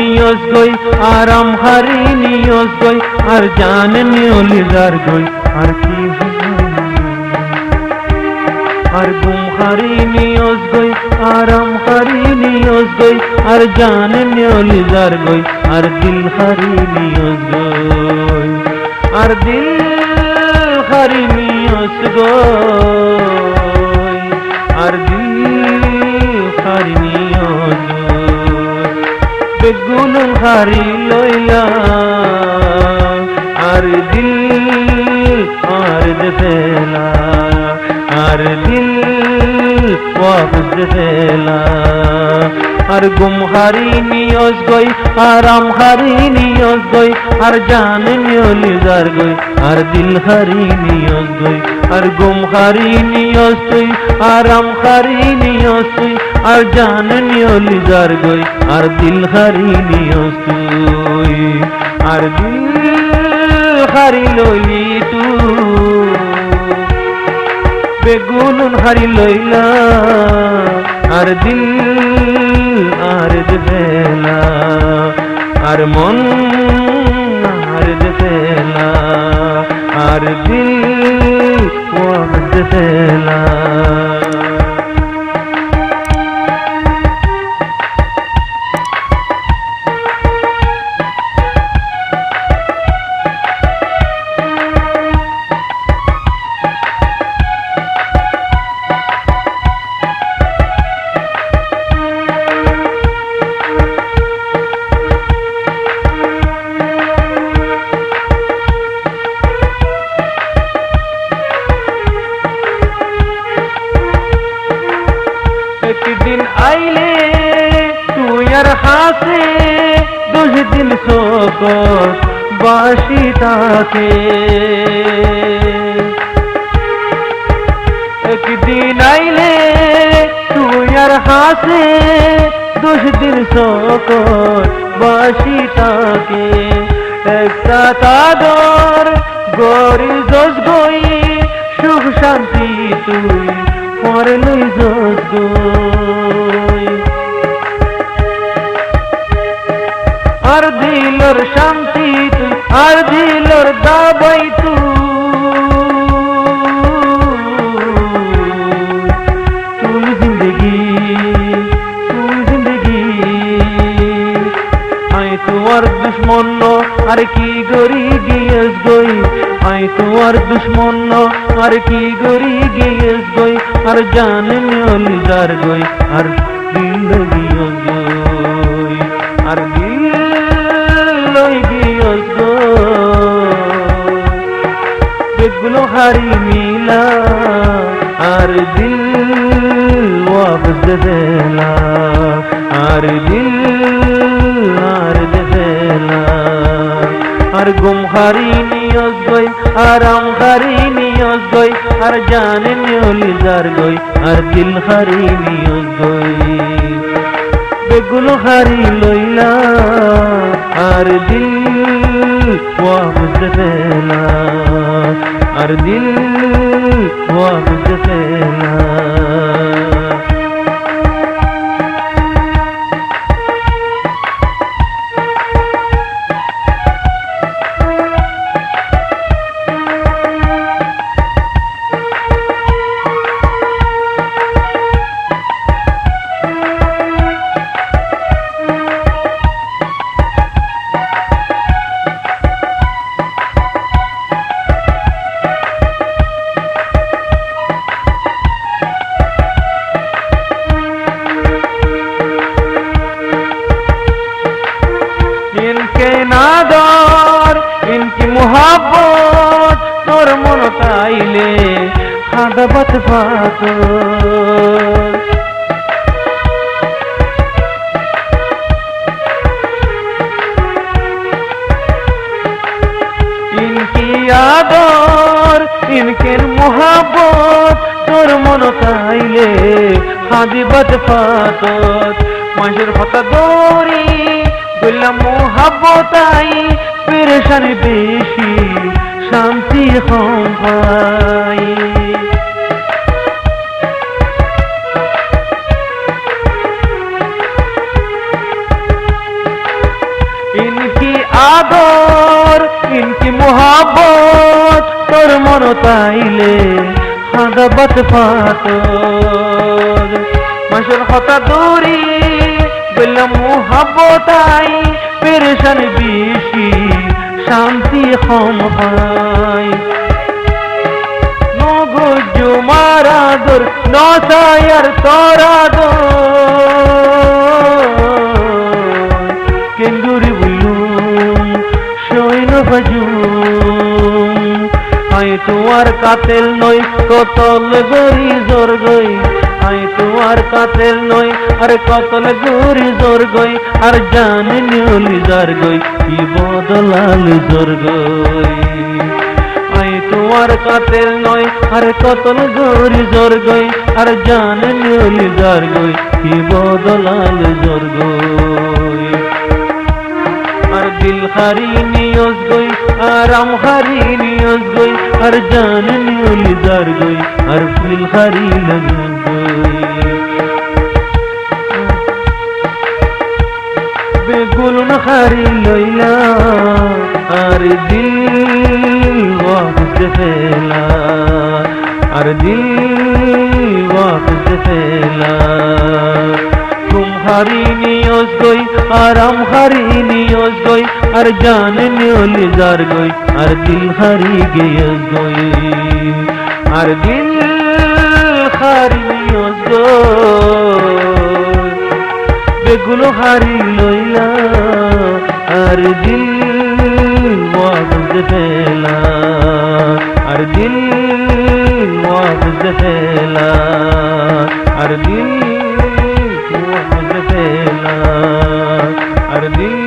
নিয়স গই আরাম হারি নিয়স গই আর জান নিয়লিজার গই আর কি আর গুম হারি নিয়স গই আরাম হারি নিয়স গই আর জান নিয়লিজার গই আর দিল হারি নিয়স গই আর দিল হারি নিয়স গই আর দিল হারি নিয়স বেগুন হারি লইলা আর দিল আর দেলা আর দিল ওয়াপস দেলা আর গুম হারি নিয়স গই আরাম হারি নিয়স গই আর জান নিয়লিজার গই আর দিল হারি নিয়স গই আর গুম হারি নিয়স তুই আরাম হারি নিয়স তুই আর জান নিয়লিজার গই আর দিল হারি নিয়স তুই আর দিল হারি লইলি তুই বেগুন হারি লইলা আর দিল আর দেলা আর মন আর দেলা আর দিল ওয়াপস দেলা दिन आइले तू यार हासे दुज दिन सोको बाशी ताके एक दिन आइले तू यार हासे दुज दिन सोको बाशी ताके एक सातादर गोरी जोश गोई सुख शांति तुई পরলে যোগ আর দিলর শান্তি তুই আর দিলর দাবাই তুই জিন্দগি আই তোমার দুশ্মন আর কি গরি গিয়েস গই আই তোমার দুশ্মন আর কি গরি গিয়েস গই আর জান নিয়লিজার গই আর দিল গিয়েস গই আর দিল গিয়েস গই বেগুলো হারি মিলা আর দিল ওয়াপস দেলা আর দিল আর দেলা আর গুম হারি নিয়স গই আরাম হারি নিয়স গই আর জান নিয়লিজার গই আর দিল হারি নিয়স গই বেগুলো হারি লইলা আর দিল ওয়াপস দেলা আর দিল ওয়াপস দেলা इनके नादर इनकी मोहब्बत तोर मन ताइले खादबत फातो इनकी आदर इनके मोहब्बत तोर मन ताइले खादबत फातो माशर फता दोरी गुल्ला मोहब्बताई परेशानी बेशी शांति हम पाई ইনকি আদর ইনকি মোহাব্বত তোর মন তাইলে হাদাবাত পাতর মাসর হতা দূরি বললাম মোহাব্বতাই পেরেশান বেশি শান্তি কম হয় নগজ মারাদর নসায়ার তোরাদর কেন্দুরি বুলুম সৈন বাজুম আই তোমার কাতেল নই কতল গরি জোর গই আই তোমার কাতেল নই আর কতল গরি জোর গই আর জান নিউলি জার গই কি বদলাল জোর গই আই তোমার কাতেল নই আর কতল গরি জোর গই আর জান নিউলি জার গই কি বদলাল জোর গই আর দিল হারি নিয়জ গই আর আম হারি নিয়জ গই আর জান নিউলি জার গই আর ফিল হারি লাগন গই বেগুন হারি লইলা আর দিল ওয়াপস ফেলা আর দিল ওয়াপস ফেলা तुम्हारी नियोज गई आराम हरी नियोज गई और जान न्योली जार गई और दिल हरी गयज गई और दिल हरी नियोज गई बेगुलो हरी लैला और दिल वापस फैला और दिल वापस फैला और दिल